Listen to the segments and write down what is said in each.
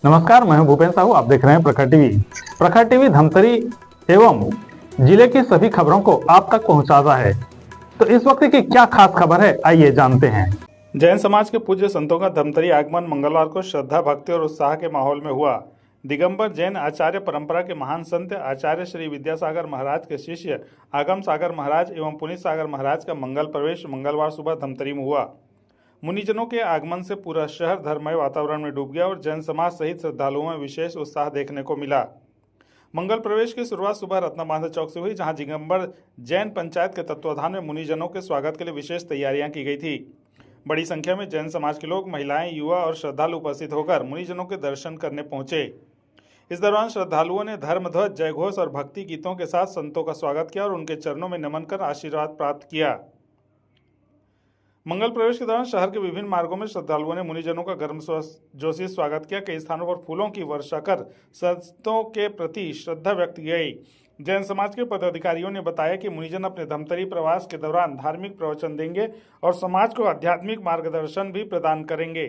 नमस्कार, मैं हूं भूपेन साहू। आप देख रहे हैं प्रखर टीवी। प्रखर टीवी धमतरी एवं जिले की सभी खबरों को आप तक पहुंचाता है। तो इस वक्त की क्या खास खबर है, आइए जानते हैं। जैन समाज के पूज्य संतों का धमतरी आगमन मंगलवार को श्रद्धा, भक्ति और उत्साह के माहौल में हुआ। दिगंबर जैन आचार्य परंपरा के महान संत आचार्य श्री विद्यासागर महाराज के शिष्य आगम सागर महाराज एवं पुनीत सागर महाराज का मंगल प्रवेश मंगलवार सुबह धमतरी में हुआ। मुनिजनों के आगमन से पूरा शहर धर्ममय वातावरण में डूब गया और जैन समाज सहित श्रद्धालुओं में विशेष उत्साह देखने को मिला। मंगल प्रवेश की शुरुआत सुबह रत्नबांधा चौक से हुई, जहां दिगंबर जैन पंचायत के तत्वाधान में मुनिजनों के स्वागत के लिए विशेष तैयारियां की गई थी। बड़ी संख्या में जैन समाज के लोग, महिलाएं, युवा और श्रद्धालु उपस्थित होकर मुनिजनों के दर्शन करने पहुंचे। इस दौरान श्रद्धालुओं ने धर्मध्वज, जयघोष और भक्ति गीतों के साथ संतों का स्वागत किया और उनके चरणों में नमन कर आशीर्वाद प्राप्त किया। मंगल प्रवेश के दौरान शहर के विभिन्न मार्गों में श्रद्धालुओं ने मुनिजनों का गर्मजोशी स्वागत किया। कई स्थानों पर फूलों की वर्षा कर संतों के प्रति श्रद्धा व्यक्त की गई। जैन समाज के पदाधिकारियों ने बताया कि मुनिजन अपने धमतरी प्रवास के दौरान धार्मिक प्रवचन देंगे और समाज को आध्यात्मिक मार्गदर्शन भी प्रदान करेंगे।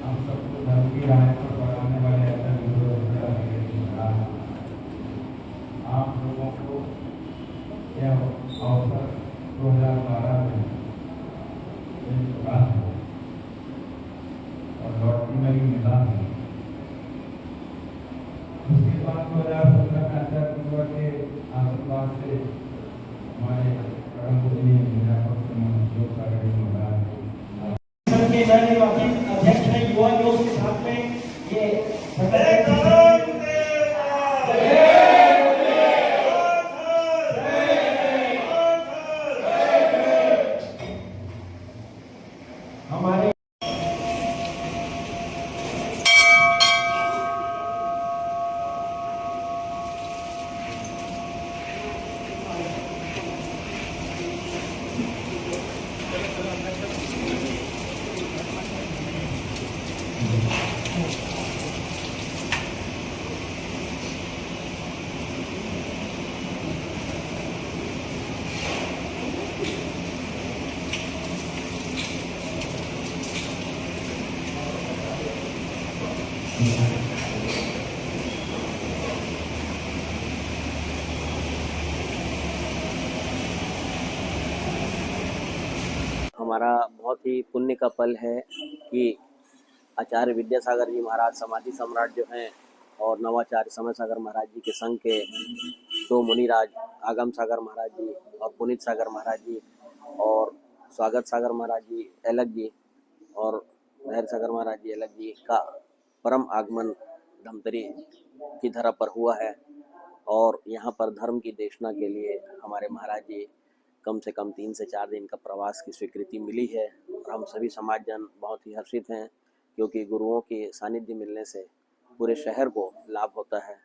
हम सबको धर्म की राह पर बढ़ाने वाले आप लोगों को यह अवसर 2012 में और लौटती में भी मिला है। उसके बाद 2017 में आचार्य के आशीर्वाद से हमारे परम पूजनीय अध्यक्ष है युवा योग के साथ में ये हमारे हमारा बहुत ही पुण्य का पल है कि आचार्य विद्यासागर जी महाराज समाधि सम्राट जो हैं और नवाचार्य समय सागर महाराज जी के संग के दो मुनिराज आगम सागर महाराज जी और पुनीत सागर महाराज जी और स्वागत सागर महाराज जी अलग जी और धैर्य सागर महाराज जी अलग जी का परम आगमन धमतरी की धरा पर हुआ है। और यहाँ पर धर्म की देशना के लिए हमारे महाराज जी कम से कम 3 से 4 दिन का प्रवास की स्वीकृति मिली है और हम सभी समाजजन बहुत ही हर्षित हैं, क्योंकि गुरुओं के सानिध्य मिलने से पूरे शहर को लाभ होता है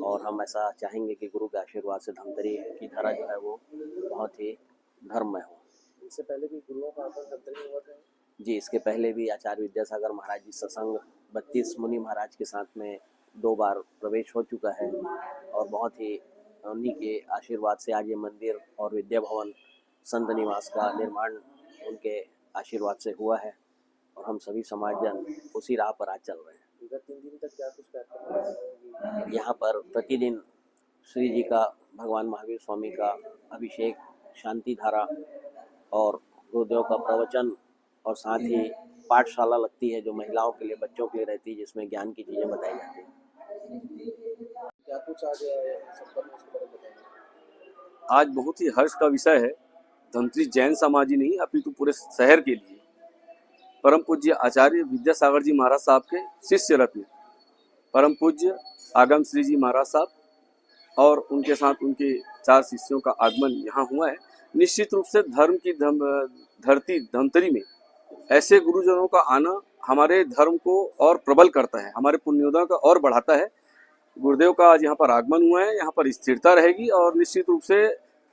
और हम ऐसा चाहेंगे कि गुरु के आशीर्वाद से धमतरी की धरा जो है वो बहुत ही धर्ममय हो। इससे पहले भी गुरुओं का आगमन धमतरी में हुआ था जी। इसके पहले भी आचार्य विद्यासागर महाराज जी सत्संग 32 मुनि महाराज के साथ में 2 बार प्रवेश हो चुका है और बहुत ही उन्हीं के आशीर्वाद से आज ये मंदिर और विद्या भवन संत निवास का निर्माण उनके आशीर्वाद से हुआ है और हम सभी समाजजन उसी राह पर आज चल रहे हैं। विगत 3 दिन तक क्या कुछ कार्यक्रम यहाँ पर प्रतिदिन श्री जी का, भगवान महावीर स्वामी का अभिषेक, शांति धारा और गुरुदेव का प्रवचन और साथ ही पाठशाला लगती है जो महिलाओं के लिए, बच्चों के लिए रहती है, जिसमें ज्ञान की चीज़ें बताई जाती हैं। क्या कुछ आज संपन्न उसके बारे में बताइए। आज बहुत ही हर्ष का विषय है, धमतरी जैन समाज ही नहीं अपितु पूरे शहर के लिए, परम पूज्य आचार्य विद्यासागर जी महाराज साहब के शिष्य रत्न परम पूज्य आगम श्री जी महाराज साहब और उनके साथ उनके 4 शिष्यों का आगमन यहाँ हुआ है। निश्चित रूप से धर्म की धरती धमतरी में ऐसे गुरुजनों का आना हमारे धर्म को और प्रबल करता है, हमारे पुण्योदय का और बढ़ाता है। गुरुदेव का आज यहाँ पर आगमन हुआ है, यहाँ पर स्थिरता रहेगी और निश्चित रूप से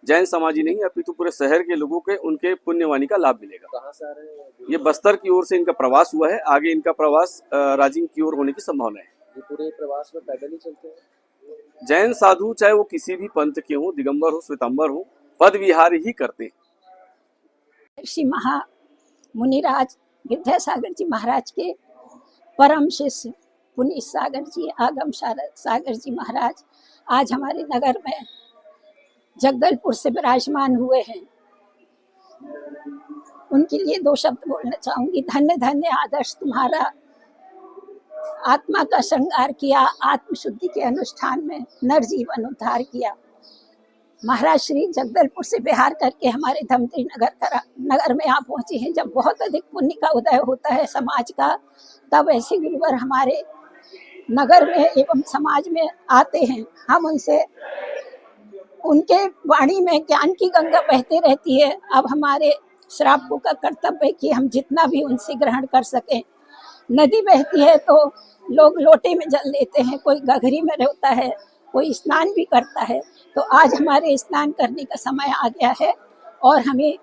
जैन समाज ही नहीं अपितु पूरे शहर के लोगों के उनके पुण्यवाणी का लाभ मिलेगा। कहाँ से आ रहे हैं ये बस्तर की ओर से इनका प्रवास हुआ है, आगे इनका प्रवास राजिंग की ओर होने की संभावना है। ये पूरे प्रवास में पैदल ही चलते हैं? जैन साधु चाहे वो किसी भी पंथ के हो, दिगंबर हो, श्वेतांबर हो, पद विहार ही करते हैं। श्री महा मुनिराज विद्यासागर जी महाराज के परम शिष्य पुनीत सागर जी, आगम सागर जी महाराज आज हमारे नगर में जगदलपुर से विराजमान हुए हैं। उनके लिए 2 शब्द बोलना चाहूंगी। धन्य धन्य आदर्श तुम्हारा, आत्मा का श्रृंगार किया, आत्मशुद्धि के अनुष्ठान में नर जीवन उद्धार किया। महाराज श्री जगदलपुर से विहार करके हमारे धमतरी नगर में आप पहुंचे हैं। जब बहुत अधिक पुण्य का उदय होता है समाज का, तब ऐसे गुरुवर हमारे नगर में एवं समाज में आते हैं। हम उनसे, उनके वाणी में ज्ञान की गंगा बहती रहती है। अब हमारे श्रावकों का कर्तव्य है कि हम जितना भी उनसे ग्रहण कर सकें। नदी बहती है तो लोग लोटे में जल लेते हैं, कोई गघरी में रहता है, कोई स्नान भी करता है। तो आज हमारे स्नान करने का समय आ गया है और हमें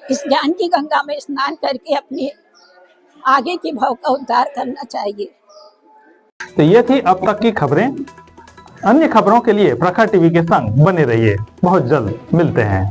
इस ज्ञान की गंगा में स्नान करके अपने आगे के भाव का उद्धार करना चाहिए। तो ये थी अब तक की खबरें। अन्य खबरों के लिए प्रखर टीवी के संग बने रहिए। बहुत जल्द मिलते हैं।